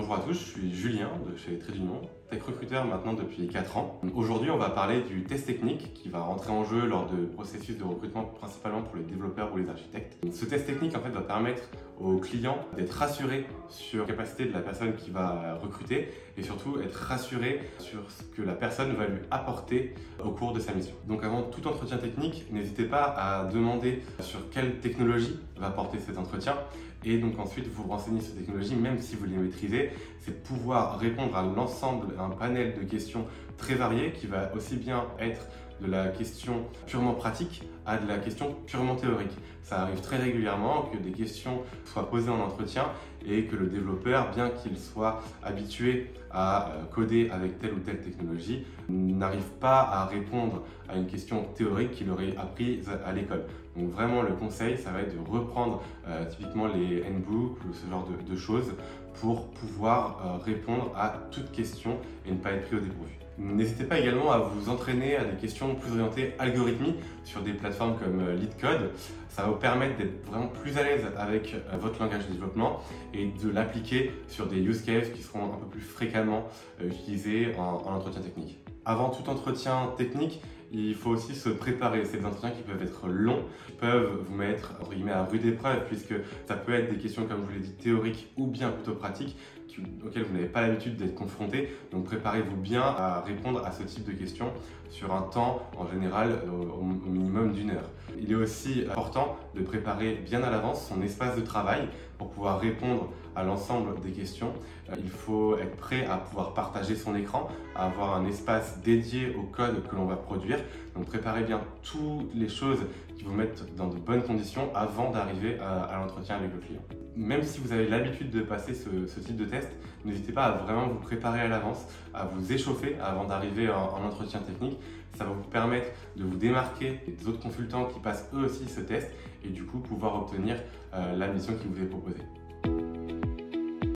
Bonjour à tous, je suis Julien de chez Trait d'Union, tech recruteur maintenant depuis 4 ans. Aujourd'hui, on va parler du test technique qui va rentrer en jeu lors de processus de recrutement principalement pour les développeurs ou les architectes. Ce test technique en fait va permettre aux clients d'être rassurés sur la capacité de la personne qui va recruter et surtout être rassurés sur ce que la personne va lui apporter au cours de sa mission. Donc avant tout entretien technique, n'hésitez pas à demander sur quelle technologie va porter cet entretien et donc ensuite vous renseigner sur ces technologies même si vous les maîtrisez. C'est pouvoir répondre à l'ensemble, à un panel de questions très variées qui va aussi bien être de la question purement pratique à de la question purement théorique. Ça arrive très régulièrement que des questions soient posées en entretien et que le développeur, bien qu'il soit habitué à coder avec telle ou telle technologie, n'arrive pas à répondre à une question théorique qu'il aurait apprise à l'école. Donc vraiment le conseil, ça va être de reprendre typiquement les handbooks ou ce genre de choses pour pouvoir répondre à toute question et ne pas être pris au dépourvu. N'hésitez pas également à vous entraîner à des questions plus orientées algorithmie sur des plateformes comme LeetCode. Ça va vous permettre d'être vraiment plus à l'aise avec votre langage de développement et de l'appliquer sur des use cases qui seront un peu plus fréquemment utilisés en entretien technique. Avant tout entretien technique, il faut aussi se préparer. C'est des entretiens qui peuvent être longs, qui peuvent vous mettre entre guillemets à rude épreuve puisque ça peut être des questions, comme je vous l'ai dit, théoriques ou bien plutôt pratiques auxquelles vous n'avez pas l'habitude d'être confronté. Donc préparez-vous bien à répondre à ce type de questions sur un temps en général au minimum d'1 heure. Il est aussi important de préparer bien à l'avance son espace de travail pour pouvoir répondre à l'ensemble des questions. Il faut être prêt à pouvoir partager son écran, à avoir un espace dédié au code que l'on va produire. Donc préparez bien toutes les choses qui vous mettent dans de bonnes conditions avant d'arriver à l'entretien avec le client. Même si vous avez l'habitude de passer ce type de test, n'hésitez pas à vraiment vous préparer à l'avance, à vous échauffer avant d'arriver en entretien technique. Ça va vous permettre de vous démarquer des autres consultants qui passent eux aussi ce test et du coup pouvoir obtenir la mission qui vous est proposée.